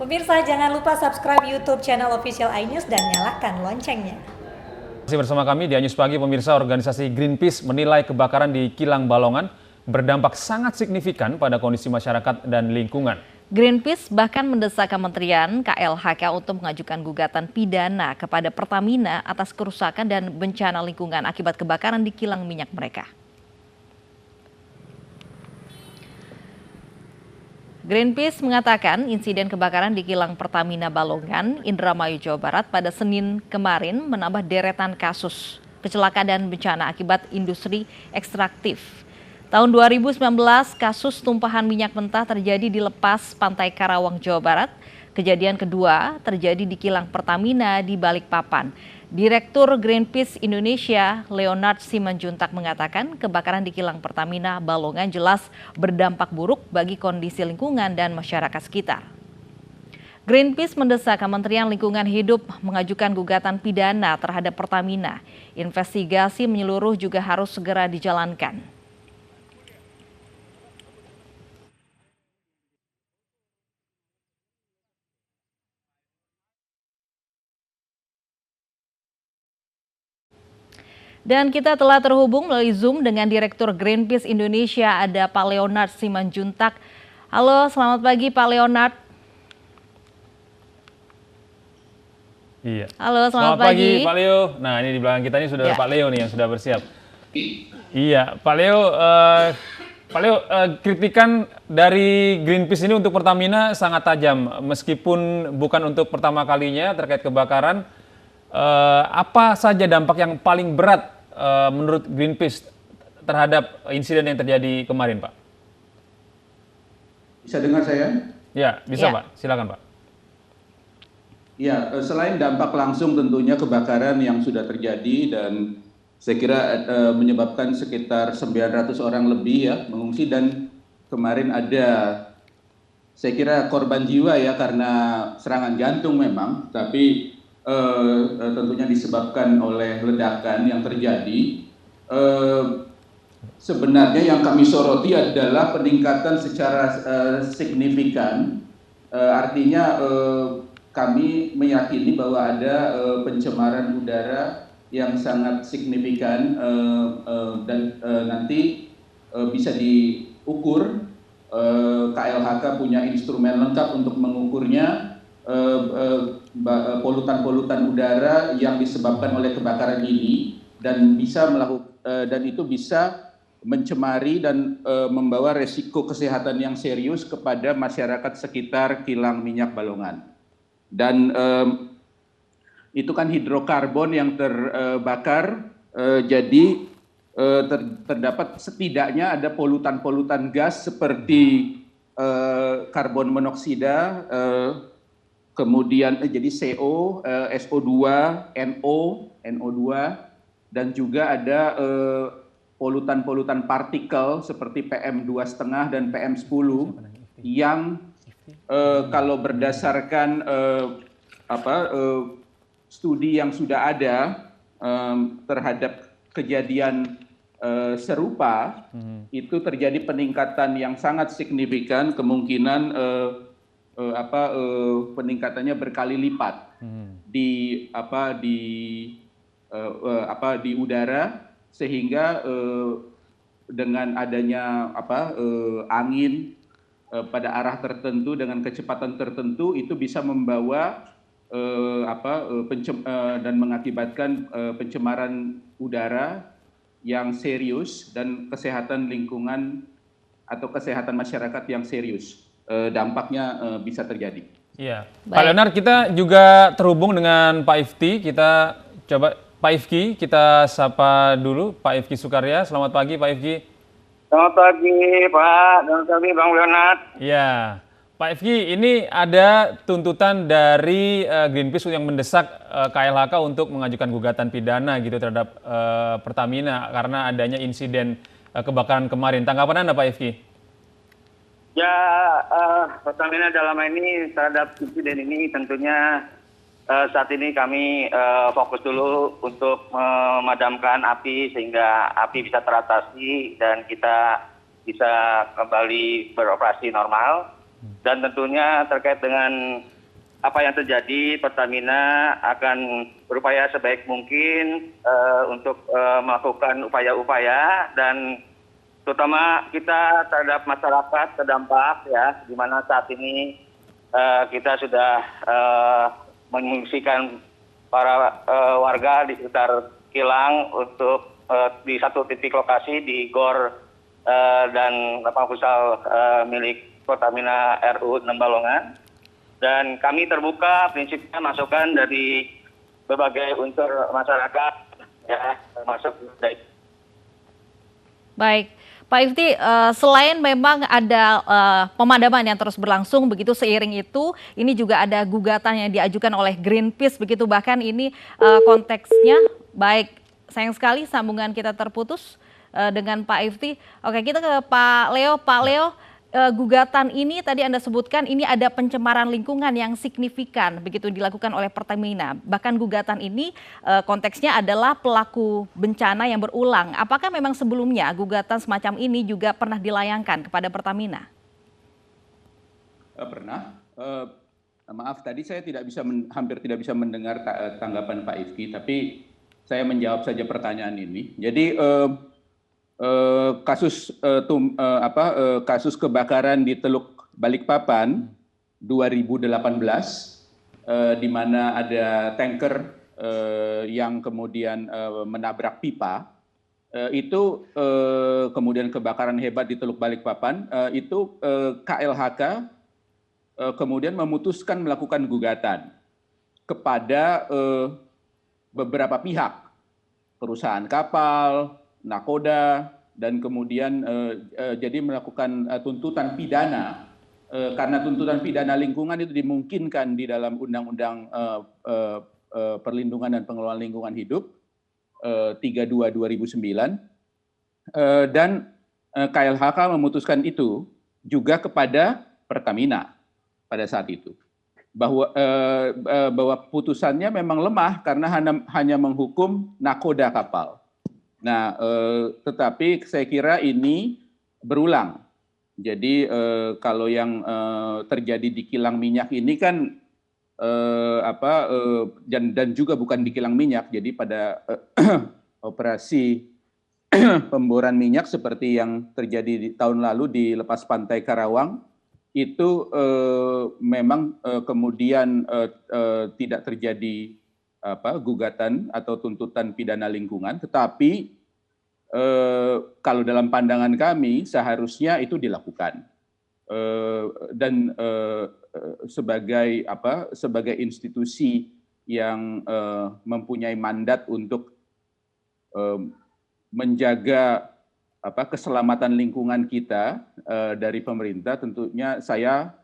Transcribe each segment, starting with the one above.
Pemirsa, jangan lupa subscribe YouTube channel Official iNews dan nyalakan loncengnya. Masih bersama kami di iNews Pagi, pemirsa. Organisasi Greenpeace menilai kebakaran di kilang Balongan berdampak sangat signifikan pada kondisi masyarakat dan lingkungan. Greenpeace bahkan mendesak Kementerian KLHK untuk mengajukan gugatan pidana kepada Pertamina atas kerusakan dan bencana lingkungan akibat kebakaran di kilang minyak mereka. Greenpeace mengatakan insiden kebakaran di kilang Pertamina Balongan, Indramayu, Jawa Barat pada Senin kemarin menambah deretan kasus kecelakaan dan bencana akibat industri ekstraktif. Tahun 2019, kasus tumpahan minyak mentah terjadi di lepas pantai Karawang, Jawa Barat. Kejadian kedua terjadi di kilang Pertamina di Balikpapan. Direktur Greenpeace Indonesia, Leonard Simanjuntak mengatakan kebakaran di kilang Pertamina Balongan jelas berdampak buruk bagi kondisi lingkungan dan masyarakat sekitar. Greenpeace mendesak Kementerian Lingkungan Hidup mengajukan gugatan pidana terhadap Pertamina. Investigasi menyeluruh juga harus segera dijalankan. Dan kita telah terhubung melalui Zoom dengan Direktur Greenpeace Indonesia, ada Pak Leonard Simanjuntak. Halo, selamat pagi Pak Leonard. Iya. Halo, selamat pagi Pak Leo. Nah, ini di belakang kita ini sudah ada Pak Leo nih yang sudah bersiap. Iya, Pak Leo, kritikan dari Greenpeace ini untuk Pertamina sangat tajam. Meskipun bukan untuk pertama kalinya terkait kebakaran, apa saja dampak yang paling berat menurut Greenpeace terhadap insiden yang terjadi kemarin, Pak? Bisa dengar saya? Ya, bisa Ya. Pak. Silakan, Pak. Ya, selain dampak langsung tentunya kebakaran yang sudah terjadi dan saya kira menyebabkan sekitar 900 orang lebih ya mengungsi, dan kemarin ada saya kira korban jiwa ya karena serangan jantung memang, tapi tentunya disebabkan oleh ledakan yang terjadi. Sebenarnya yang kami soroti adalah peningkatan secara signifikan, artinya kami meyakini bahwa ada pencemaran udara yang sangat signifikan dan nanti bisa diukur. KLHK punya instrumen lengkap untuk mengukurnya. Polutan-polutan udara yang disebabkan oleh kebakaran ini dan itu bisa mencemari dan membawa resiko kesehatan yang serius kepada masyarakat sekitar kilang minyak Balongan. Dan itu kan hidrokarbon yang terbakar, jadi terdapat setidaknya ada polutan-polutan gas seperti karbon monoksida, kemudian jadi CO, SO2, NO2, dan juga ada polutan-polutan partikel seperti PM2,5 dan PM10 yang kalau berdasarkan studi yang sudah ada terhadap kejadian serupa, itu terjadi peningkatan yang sangat signifikan, kemungkinan peningkatannya berkali lipat di udara, sehingga dengan adanya angin pada arah tertentu dengan kecepatan tertentu itu bisa membawa dan mengakibatkan pencemaran udara yang serius dan kesehatan lingkungan atau kesehatan masyarakat yang serius. Dampaknya bisa terjadi. Iya. Pak Leonard, kita juga terhubung dengan Pak Ifki. Kita coba Pak Ifki, kita sapa dulu Pak Ifki Sukarya. Selamat pagi Pak Ifki. Selamat pagi Pak, selamat pagi Bang Leonard. Iya. Pak Ifki, ini ada tuntutan dari Greenpeace yang mendesak KLHK untuk mengajukan gugatan pidana gitu terhadap Pertamina karena adanya insiden kebakaran kemarin. Tanggapan Anda Pak Ifki? Ya, Pertamina dalam ini terhadap insiden ini tentunya saat ini kami fokus dulu untuk memadamkan api sehingga api bisa teratasi dan kita bisa kembali beroperasi normal. Dan tentunya terkait dengan apa yang terjadi, Pertamina akan berupaya sebaik mungkin untuk melakukan upaya-upaya, dan terutama kita terhadap masyarakat terdampak ya, di mana saat ini kita sudah mengungsikan para warga di sekitar kilang untuk di satu titik lokasi di GOR dan lapangan futsal milik Pertamina RU 6 Balongan. Dan kami terbuka prinsipnya masukan dari berbagai unsur masyarakat, ya, termasuk dari. Baik, Pak Ifti, selain memang ada pemadaman yang terus berlangsung, begitu seiring itu, ini juga ada gugatan yang diajukan oleh Greenpeace, begitu bahkan ini konteksnya, baik, sayang sekali sambungan kita terputus dengan Pak Ifti. Oke, kita ke Pak Leo. Pak Leo, gugatan ini tadi Anda sebutkan ini ada pencemaran lingkungan yang signifikan begitu dilakukan oleh Pertamina. Bahkan gugatan ini konteksnya adalah pelaku bencana yang berulang. Apakah memang sebelumnya gugatan semacam ini juga pernah dilayangkan kepada Pertamina? Pernah. Maaf, tadi saya hampir tidak bisa mendengar tanggapan Pak Ifki, tapi saya menjawab saja pertanyaan ini. Jadi kasus kebakaran di Teluk Balikpapan 2018 di mana ada tanker yang kemudian menabrak pipa, itu kemudian kebakaran hebat di Teluk Balikpapan, itu KLHK kemudian memutuskan melakukan gugatan kepada beberapa pihak, perusahaan kapal, nakoda, dan kemudian jadi melakukan tuntutan pidana, karena tuntutan pidana lingkungan itu dimungkinkan di dalam Undang-Undang Perlindungan dan Pengelolaan Lingkungan Hidup 32/2009, dan KLHK memutuskan itu juga kepada Pertamina pada saat itu, bahwa putusannya memang lemah karena hanya menghukum nakoda kapal. Nah, tetapi saya kira ini berulang. Jadi kalau yang terjadi di kilang minyak ini kan dan juga bukan di kilang minyak. Jadi pada operasi pemboran minyak seperti yang terjadi di tahun lalu di lepas pantai Karawang itu memang kemudian tidak terjadi gugatan atau tuntutan pidana lingkungan, tetapi kalau dalam pandangan kami seharusnya itu dilakukan dan sebagai institusi yang mempunyai mandat untuk menjaga keselamatan lingkungan kita dari pemerintah, tentunya saya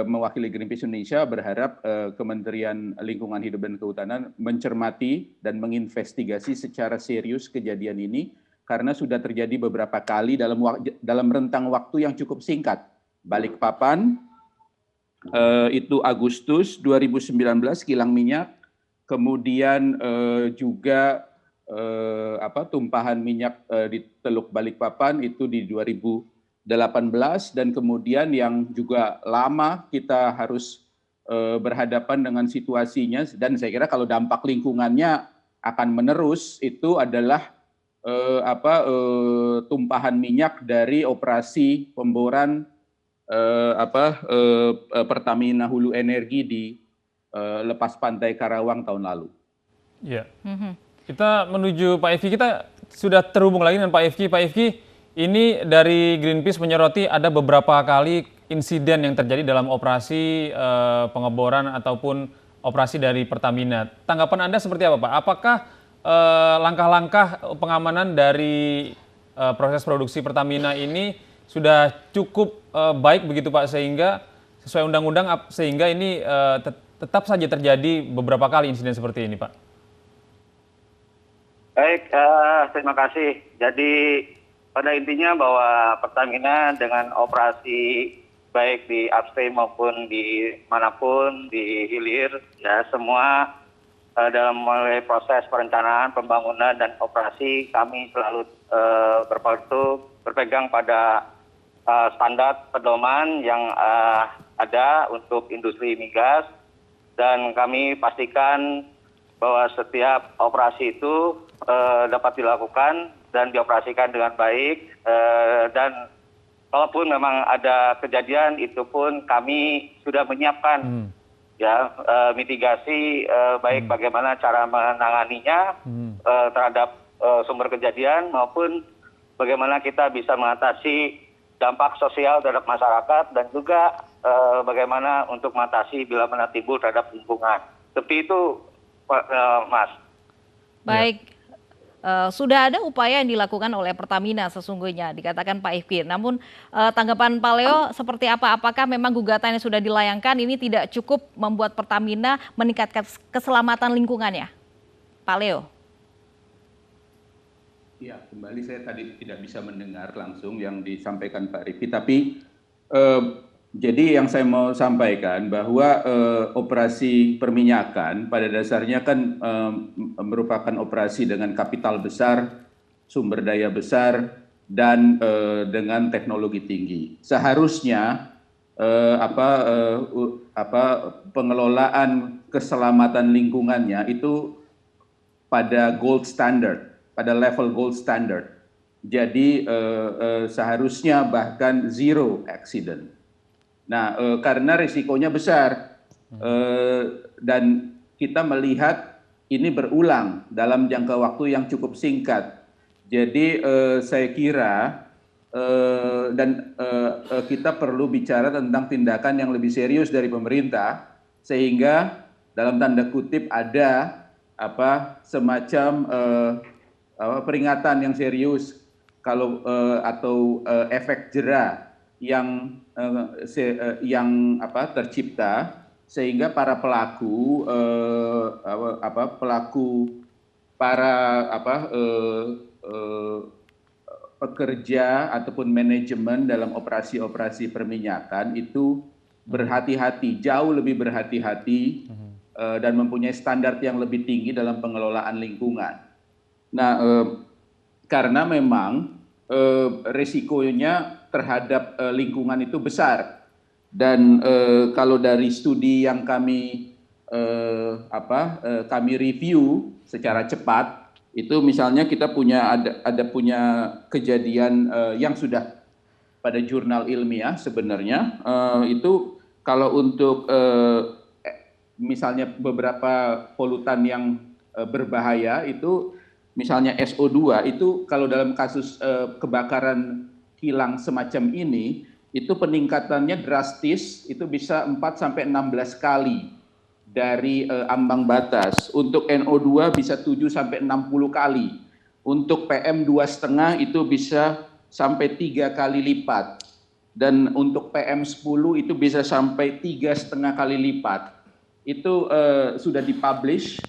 mewakili Greenpeace Indonesia berharap Kementerian Lingkungan Hidup dan Kehutanan mencermati dan menginvestigasi secara serius kejadian ini, karena sudah terjadi beberapa kali dalam rentang waktu yang cukup singkat. Balikpapan itu Agustus 2019 kilang minyak, kemudian juga tumpahan minyak di Teluk Balikpapan itu di 2018, dan kemudian yang juga lama kita harus berhadapan dengan situasinya, dan saya kira kalau dampak lingkungannya akan menerus itu adalah tumpahan minyak dari operasi pemboran Pertamina Hulu Energi di lepas pantai Karawang tahun lalu. Ya. Kita menuju Pak Ifki, kita sudah terhubung lagi dengan Pak Ifki. Pak Ifki, ini dari Greenpeace menyoroti ada beberapa kali insiden yang terjadi dalam operasi pengeboran ataupun operasi dari Pertamina. Tanggapan Anda seperti apa, Pak? Apakah langkah-langkah pengamanan dari proses produksi Pertamina ini sudah cukup baik begitu, Pak, sehingga sesuai undang-undang, sehingga ini tetap saja terjadi beberapa kali insiden seperti ini, Pak? Baik, terima kasih. Jadi pada intinya bahwa Pertamina dengan operasi baik di upstream maupun di manapun di hilir, ya semua dalam mulai proses perencanaan, pembangunan dan operasi kami selalu berpegang pada standar pedoman yang ada untuk industri migas, dan kami pastikan bahwa setiap operasi itu dapat dilakukan dan dioperasikan dengan baik, dan kalaupun memang ada kejadian itu pun kami sudah menyiapkan mitigasi, baik bagaimana cara menanganinya terhadap sumber kejadian, maupun bagaimana kita bisa mengatasi dampak sosial terhadap masyarakat, dan juga bagaimana untuk mengatasi bila mana timbul terhadap lingkungan. Seperti itu, Mas. Baik, sudah ada upaya yang dilakukan oleh Pertamina sesungguhnya, dikatakan Pak Ifki. Namun tanggapan Pak Leo seperti apa? Apakah memang gugatan yang sudah dilayangkan ini tidak cukup membuat Pertamina meningkatkan keselamatan lingkungannya? Pak Leo. Ya, kembali saya tadi tidak bisa mendengar langsung yang disampaikan Pak Rifki, tapi jadi yang saya mau sampaikan bahwa operasi perminyakan pada dasarnya kan merupakan operasi dengan kapital besar, sumber daya besar, dan dengan teknologi tinggi. Seharusnya pengelolaan keselamatan lingkungannya itu pada gold standard, pada level gold standard. Jadi seharusnya bahkan zero accident. Nah, karena risikonya besar dan kita melihat ini berulang dalam jangka waktu yang cukup singkat. Jadi saya kira kita perlu bicara tentang tindakan yang lebih serius dari pemerintah, sehingga dalam tanda kutip ada semacam peringatan yang serius atau efek jera yang tercipta, sehingga para pelaku pekerja ataupun manajemen dalam operasi-operasi perminyakan itu berhati-hati, jauh lebih berhati-hati dan mempunyai standar yang lebih tinggi dalam pengelolaan lingkungan. Nah, karena memang risikonya terhadap lingkungan itu besar, dan kalau dari studi yang kami review secara cepat, itu misalnya kita punya kejadian yang sudah pada jurnal ilmiah sebenarnya, itu kalau untuk misalnya beberapa polutan yang berbahaya itu, misalnya SO2 itu kalau dalam kasus kebakaran kilang semacam ini, itu peningkatannya drastis, itu bisa 4-16 kali dari ambang batas. Untuk NO2 bisa 7-60 kali. Untuk PM 2,5 itu bisa sampai 3 kali lipat. Dan untuk PM 10 itu bisa sampai 3,5 kali lipat. Itu sudah dipublish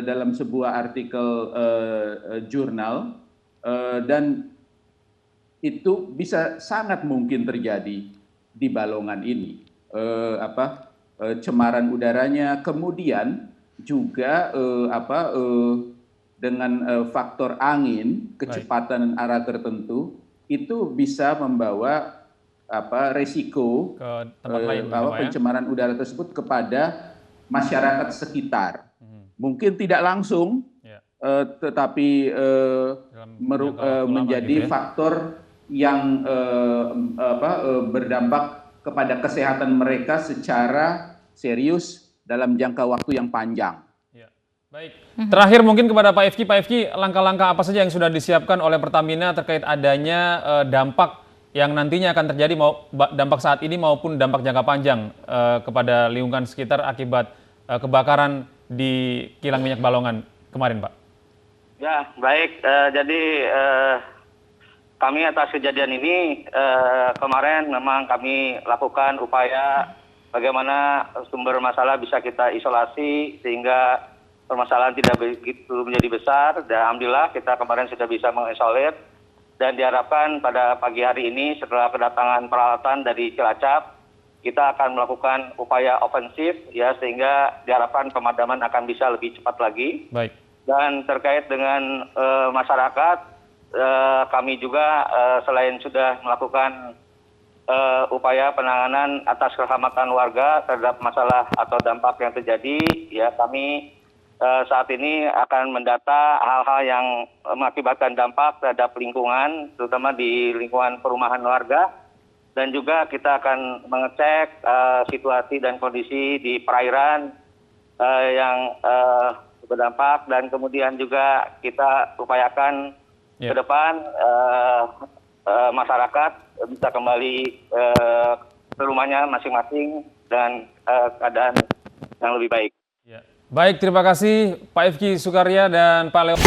dalam sebuah artikel jurnal, dan itu bisa sangat mungkin terjadi di Balongan ini. Cemaran udaranya, kemudian juga dengan faktor angin, kecepatan dan arah tertentu, itu bisa membawa resiko ke tempat lain, pencemaran udara tersebut kepada masyarakat sekitar. Mungkin tidak langsung, tetapi menjadi faktor yang berdampak kepada kesehatan mereka secara serius dalam jangka waktu yang panjang. Ya. Baik. Terakhir mungkin kepada Pak Ifki, langkah-langkah apa saja yang sudah disiapkan oleh Pertamina terkait adanya dampak yang nantinya akan terjadi, mau dampak saat ini maupun dampak jangka panjang kepada lingkungan sekitar akibat kebakaran di kilang minyak Balongan kemarin, Pak? Ya, baik. Jadi kami atas kejadian ini kemarin memang kami lakukan upaya bagaimana sumber masalah bisa kita isolasi sehingga permasalahan tidak begitu menjadi besar. Dan alhamdulillah kita kemarin sudah bisa mengisolir, dan diharapkan pada pagi hari ini setelah kedatangan peralatan dari Cilacap, kita akan melakukan upaya ofensif ya, sehingga diharapkan pemadaman akan bisa lebih cepat lagi. Baik. Dan terkait dengan masyarakat, kami juga selain sudah melakukan upaya penanganan atas keselamatan warga terhadap masalah atau dampak yang terjadi, ya kami saat ini akan mendata hal-hal yang mengakibatkan dampak terhadap lingkungan, terutama di lingkungan perumahan warga, dan juga kita akan mengecek situasi dan kondisi di perairan yang berdampak, dan kemudian juga kita upayakan ke depan masyarakat bisa kembali ke rumahnya masing-masing dan keadaan yang lebih baik. Ya. Baik, terima kasih Pak Ifki Sukarya dan Pak Leo.